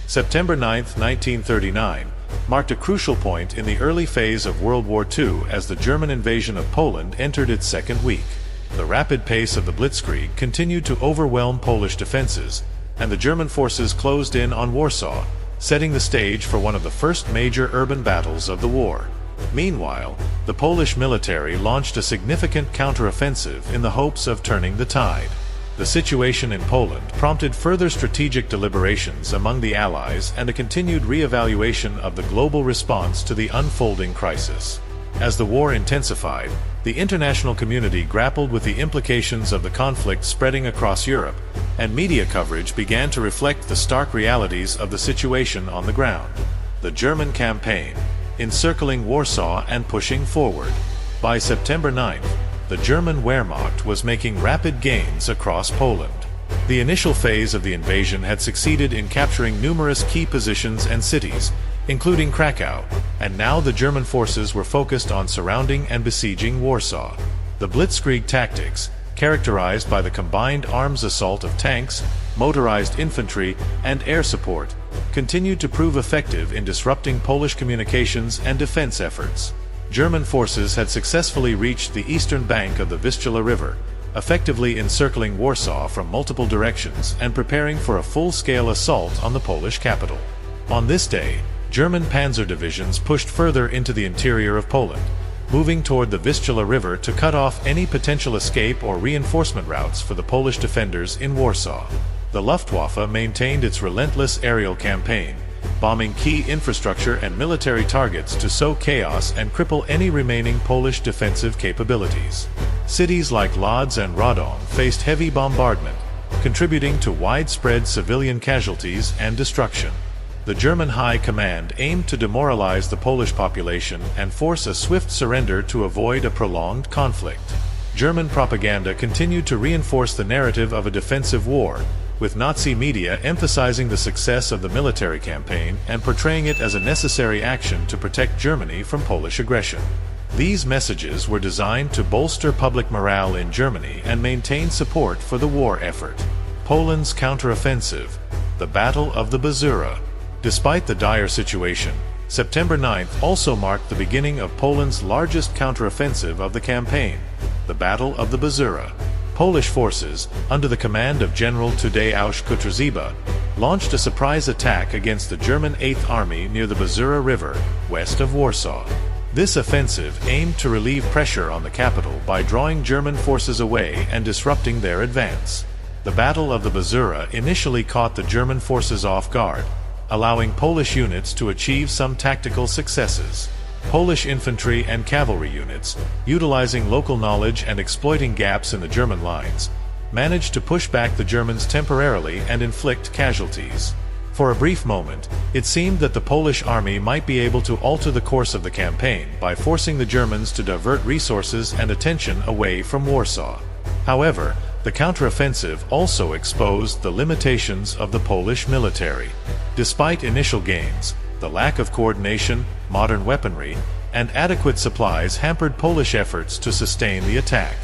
September 9, 1939, marked a crucial point in the early phase of World War II as the German invasion of Poland entered its second week. The rapid pace of the Blitzkrieg continued to overwhelm Polish defenses, and the German forces closed in on Warsaw, setting the stage for one of the first major urban battles of the war. Meanwhile, the Polish military launched a significant counteroffensive in the hopes of turning the tide. The situation in Poland prompted further strategic deliberations among the Allies and a continued re-evaluation of the global response to the unfolding crisis. As the war intensified, the international community grappled with the implications of the conflict spreading across Europe, and media coverage began to reflect the stark realities of the situation on the ground. The German campaign, encircling Warsaw and pushing forward. By September 9th, the German Wehrmacht was making rapid gains across Poland. The initial phase of the invasion had succeeded in capturing numerous key positions and cities, including Krakow, and now the German forces were focused on surrounding and besieging Warsaw. The Blitzkrieg tactics, characterized by the combined arms assault of tanks, motorized infantry, and air support, continued to prove effective in disrupting Polish communications and defense efforts. German forces had successfully reached the eastern bank of the Vistula River, effectively encircling Warsaw from multiple directions and preparing for a full-scale assault on the Polish capital. On this day, German panzer divisions pushed further into the interior of Poland, moving toward the Vistula River to cut off any potential escape or reinforcement routes for the Polish defenders in Warsaw. The Luftwaffe maintained its relentless aerial campaign, bombing key infrastructure and military targets to sow chaos and cripple any remaining Polish defensive capabilities. Cities like Lodz and Radom faced heavy bombardment, contributing to widespread civilian casualties and destruction. The German High Command aimed to demoralize the Polish population and force a swift surrender to avoid a prolonged conflict. German propaganda continued to reinforce the narrative of a defensive war, with Nazi media emphasizing the success of the military campaign and portraying it as a necessary action to protect Germany from Polish aggression. These messages were designed to bolster public morale in Germany and maintain support for the war effort. Poland's counteroffensive, the Battle of the Bzura. Despite the dire situation, September 9th also marked the beginning of Poland's largest counteroffensive of the campaign, the Battle of the Bzura. Polish forces, under the command of General Tadeusz Kościuszko, launched a surprise attack against the German 8th Army near the Bzura River, west of Warsaw. This offensive aimed to relieve pressure on the capital by drawing German forces away and disrupting their advance. The Battle of the Bzura initially caught the German forces off guard, allowing Polish units to achieve some tactical successes. Polish infantry and cavalry units, utilizing local knowledge and exploiting gaps in the German lines, managed to push back the Germans temporarily and inflict casualties. For a brief moment, it seemed that the Polish army might be able to alter the course of the campaign by forcing the Germans to divert resources and attention away from Warsaw. However, the counteroffensive also exposed the limitations of the Polish military. Despite initial gains, the lack of coordination, modern weaponry, and adequate supplies hampered Polish efforts to sustain the attack.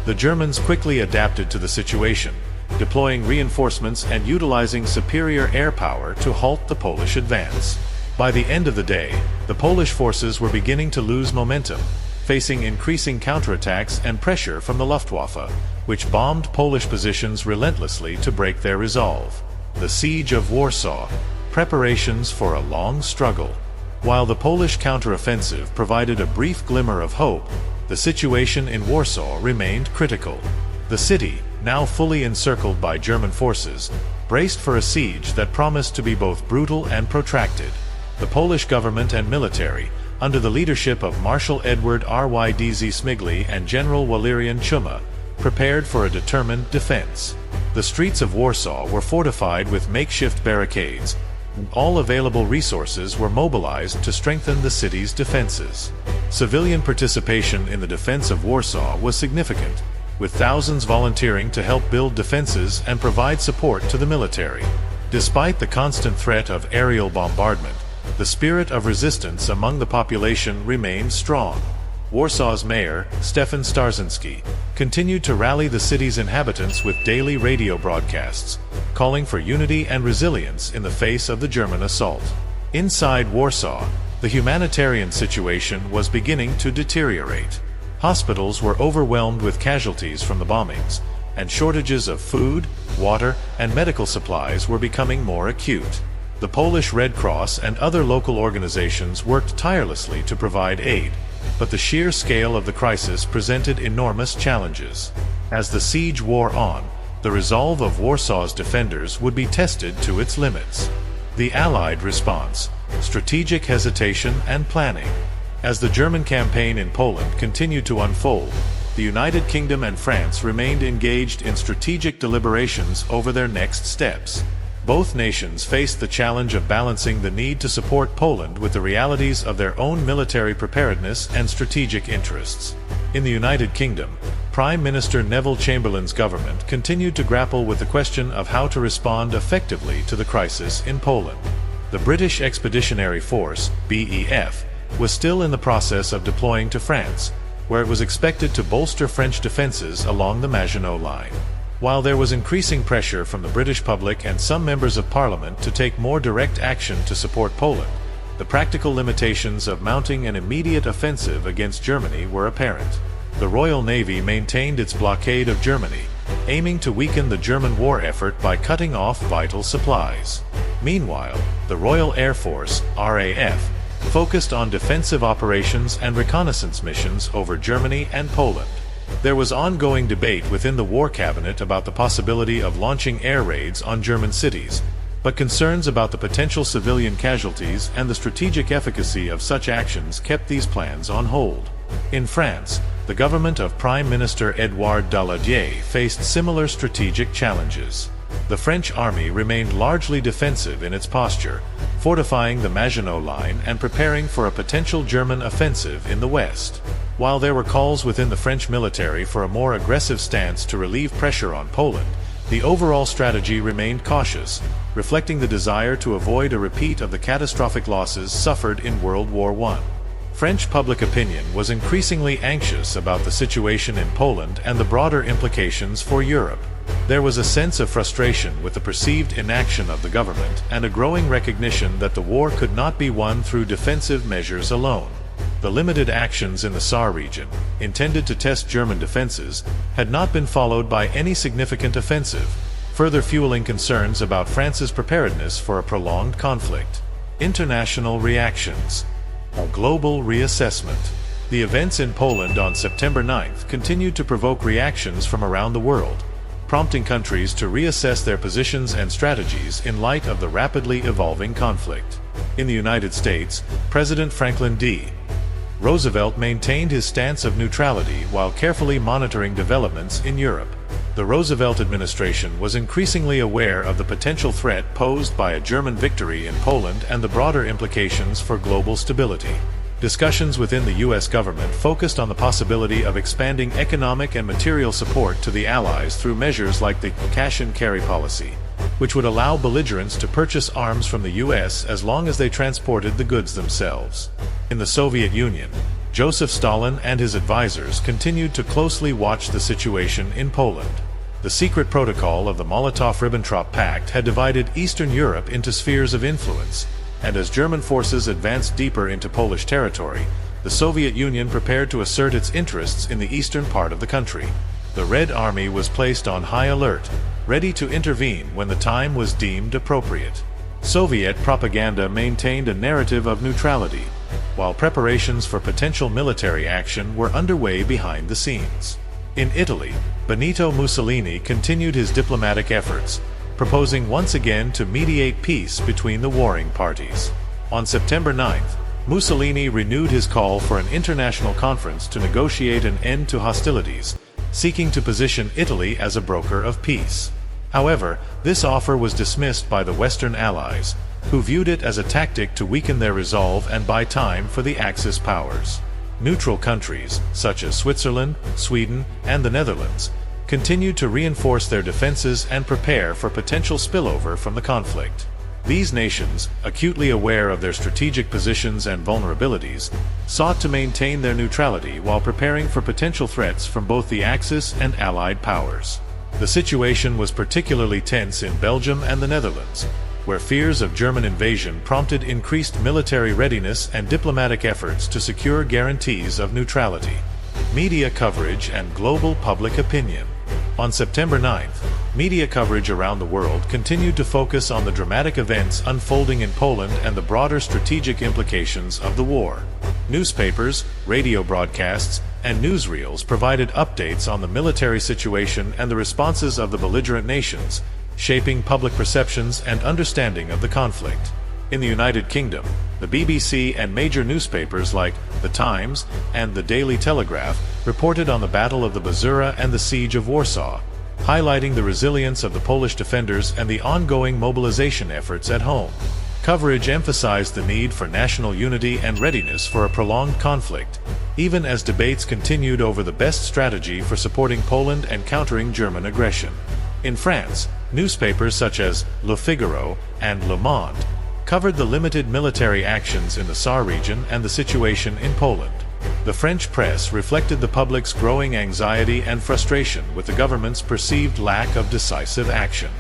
The Germans quickly adapted to the situation, deploying reinforcements and utilizing superior air power to halt the Polish advance. By the end of the day, the Polish forces were beginning to lose momentum, facing increasing counterattacks and pressure from the Luftwaffe, which bombed Polish positions relentlessly to break their resolve. The Siege of Warsaw. Preparations for a long struggle. While the Polish counteroffensive provided a brief glimmer of hope, the situation in Warsaw remained critical. The city, now fully encircled by German forces, braced for a siege that promised to be both brutal and protracted. The Polish government and military, under the leadership of Marshal Edward Rydz Śmigły and General Walerian Chuma, prepared for a determined defense. The streets of Warsaw were fortified with makeshift barricades, and all available resources were mobilized to strengthen the city's defenses. Civilian participation in the defense of Warsaw was significant, with thousands volunteering to help build defenses and provide support to the military. Despite the constant threat of aerial bombardment, the spirit of resistance among the population remained strong. Warsaw's mayor, Stefan Starzyński, continued to rally the city's inhabitants with daily radio broadcasts, calling for unity and resilience in the face of the German assault. Inside Warsaw, the humanitarian situation was beginning to deteriorate. Hospitals were overwhelmed with casualties from the bombings, and shortages of food, water, and medical supplies were becoming more acute. The Polish Red Cross and other local organizations worked tirelessly to provide aid, but the sheer scale of the crisis presented enormous challenges. As the siege wore on, the resolve of Warsaw's defenders would be tested to its limits. The Allied response, strategic hesitation and planning. As the German campaign in Poland continued to unfold, the United Kingdom and France remained engaged in strategic deliberations over their next steps. Both nations faced the challenge of balancing the need to support Poland with the realities of their own military preparedness and strategic interests. In the United Kingdom, Prime Minister Neville Chamberlain's government continued to grapple with the question of how to respond effectively to the crisis in Poland. The British Expeditionary Force, BEF, was still in the process of deploying to France, where it was expected to bolster French defenses along the Maginot Line. While there was increasing pressure from the British public and some members of Parliament to take more direct action to support Poland, the practical limitations of mounting an immediate offensive against Germany were apparent. The Royal Navy maintained its blockade of Germany, aiming to weaken the German war effort by cutting off vital supplies. Meanwhile, the Royal Air Force, RAF, focused on defensive operations and reconnaissance missions over Germany and Poland. There was ongoing debate within the War Cabinet about the possibility of launching air raids on German cities, but concerns about the potential civilian casualties and the strategic efficacy of such actions kept these plans on hold. In France, the government of Prime Minister Édouard Daladier faced similar strategic challenges. The French army remained largely defensive in its posture, fortifying the Maginot Line and preparing for a potential German offensive in the west. While there were calls within the French military for a more aggressive stance to relieve pressure on Poland, the overall strategy remained cautious, reflecting the desire to avoid a repeat of the catastrophic losses suffered in World War I. French public opinion was increasingly anxious about the situation in Poland and the broader implications for Europe. There was a sense of frustration with the perceived inaction of the government and a growing recognition that the war could not be won through defensive measures alone. The limited actions in the Saar region, intended to test German defenses, had not been followed by any significant offensive, further fueling concerns about France's preparedness for a prolonged conflict. International reactions. A global reassessment. The events in Poland on September 9th continued to provoke reactions from around the world, prompting countries to reassess their positions and strategies in light of the rapidly evolving conflict. In the United States, President Franklin D. Roosevelt maintained his stance of neutrality while carefully monitoring developments in Europe. The Roosevelt administration was increasingly aware of the potential threat posed by a German victory in Poland and the broader implications for global stability. Discussions within the U.S. government focused on the possibility of expanding economic and material support to the Allies through measures like the cash-and-carry policy, which would allow belligerents to purchase arms from the U.S. as long as they transported the goods themselves. In the Soviet Union, Joseph Stalin and his advisors continued to closely watch the situation in Poland. The secret protocol of the Molotov-Ribbentrop Pact had divided Eastern Europe into spheres of influence, and as German forces advanced deeper into Polish territory, the Soviet Union prepared to assert its interests in the eastern part of the country. The Red Army was placed on high alert, ready to intervene when the time was deemed appropriate. Soviet propaganda maintained a narrative of neutrality, while preparations for potential military action were underway behind the scenes. In Italy, Benito Mussolini continued his diplomatic efforts, proposing once again to mediate peace between the warring parties. On September 9th, Mussolini renewed his call for an international conference to negotiate an end to hostilities, seeking to position Italy as a broker of peace. However, this offer was dismissed by the Western Allies, who viewed it as a tactic to weaken their resolve and buy time for the Axis powers. Neutral countries, such as Switzerland, Sweden, and the Netherlands, continued to reinforce their defenses and prepare for potential spillover from the conflict. These nations, acutely aware of their strategic positions and vulnerabilities, sought to maintain their neutrality while preparing for potential threats from both the Axis and Allied powers. The situation was particularly tense in Belgium and the Netherlands, where fears of German invasion prompted increased military readiness and diplomatic efforts to secure guarantees of neutrality. Media coverage and global public opinion. On September 9th, media coverage around the world continued to focus on the dramatic events unfolding in Poland and the broader strategic implications of the war. Newspapers, radio broadcasts, and newsreels provided updates on the military situation and the responses of the belligerent nations, shaping public perceptions and understanding of the conflict. In the United Kingdom, the BBC and major newspapers like The Times and the Daily Telegraph reported on the Battle of the Bzura and the Siege of Warsaw, highlighting the resilience of the Polish defenders and the ongoing mobilization efforts at home. Coverage emphasized the need for national unity and readiness for a prolonged conflict, even as debates continued over the best strategy for supporting Poland and countering German aggression. In France, newspapers such as Le Figaro and Le Monde covered the limited military actions in the Saar region and the situation in Poland. The French press reflected the public's growing anxiety and frustration with the government's perceived lack of decisive action.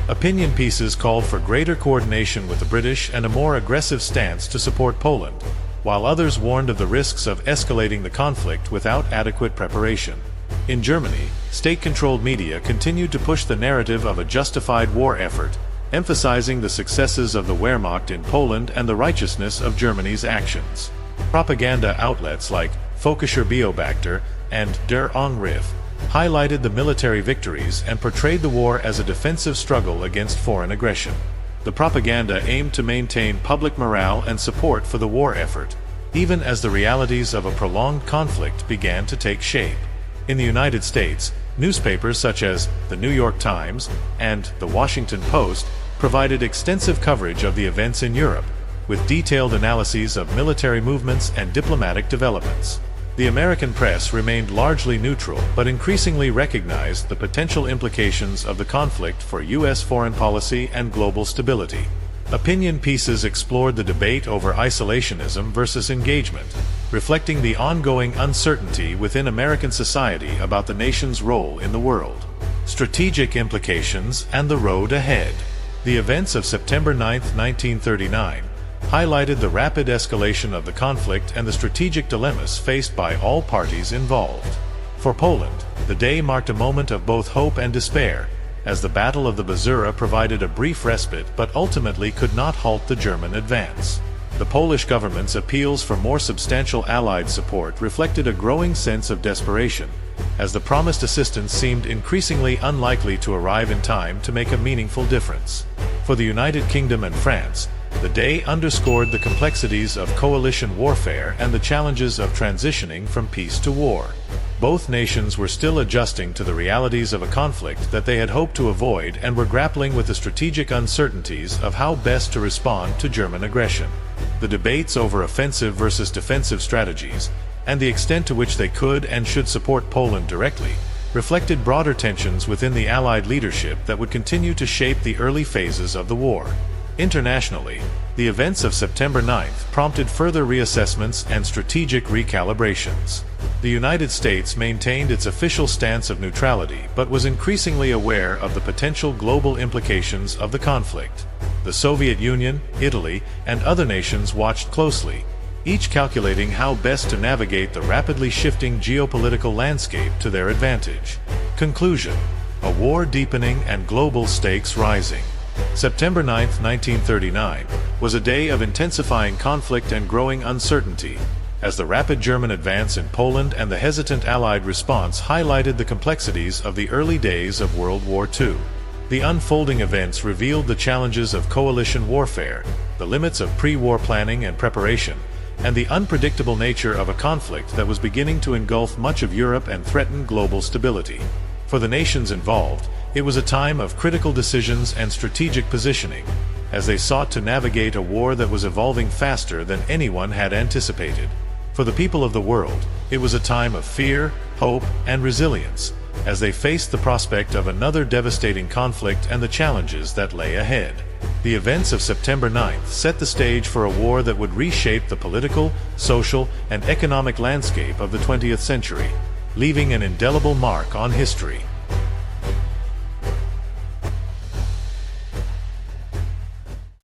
Opinion pieces called for greater coordination with the British and a more aggressive stance to support Poland, while others warned of the risks of escalating the conflict without adequate preparation. In Germany, state-controlled media continued to push the narrative of a justified war effort, emphasizing the successes of the Wehrmacht in Poland and the righteousness of Germany's actions. Propaganda outlets like Völkischer Beobachter and Der Angriff highlighted the military victories and portrayed the war as a defensive struggle against foreign aggression. The propaganda aimed to maintain public morale and support for the war effort, even as the realities of a prolonged conflict began to take shape. In the United States, newspapers such as The New York Times and The Washington Post provided extensive coverage of the events in Europe, with detailed analyses of military movements and diplomatic developments. The American press remained largely neutral but increasingly recognized the potential implications of the conflict for U.S. foreign policy and global stability. Opinion pieces explored the debate over isolationism versus engagement, reflecting the ongoing uncertainty within American society about the nation's role in the world. Strategic implications and the road ahead. The events of September 9, 1939, highlighted the rapid escalation of the conflict and the strategic dilemmas faced by all parties involved. For Poland, the day marked a moment of both hope and despair, as the Battle of the Bzura provided a brief respite but ultimately could not halt the German advance. The Polish government's appeals for more substantial Allied support reflected a growing sense of desperation, as the promised assistance seemed increasingly unlikely to arrive in time to make a meaningful difference. For the United Kingdom and France, the day underscored the complexities of coalition warfare and the challenges of transitioning from peace to war. Both nations were still adjusting to the realities of a conflict that they had hoped to avoid and were grappling with the strategic uncertainties of how best to respond to German aggression. The debates over offensive versus defensive strategies, and the extent to which they could and should support Poland directly, reflected broader tensions within the Allied leadership that would continue to shape the early phases of the war. Internationally, the events of September 9th prompted further reassessments and strategic recalibrations. The United States maintained its official stance of neutrality but was increasingly aware of the potential global implications of the conflict. The Soviet Union, Italy, and other nations watched closely, each calculating how best to navigate the rapidly shifting geopolitical landscape to their advantage. Conclusion: a war deepening and global stakes rising. September 9, 1939, was a day of intensifying conflict and growing uncertainty, as the rapid German advance in Poland and the hesitant Allied response highlighted the complexities of the early days of World War II. The unfolding events revealed the challenges of coalition warfare, the limits of pre-war planning and preparation, and the unpredictable nature of a conflict that was beginning to engulf much of Europe and threaten global stability. For the nations involved, it was a time of critical decisions and strategic positioning, as they sought to navigate a war that was evolving faster than anyone had anticipated. For the people of the world, it was a time of fear, hope, and resilience, as they faced the prospect of another devastating conflict and the challenges that lay ahead. The events of September 9th set the stage for a war that would reshape the political, social, and economic landscape of the 20th century, leaving an indelible mark on history.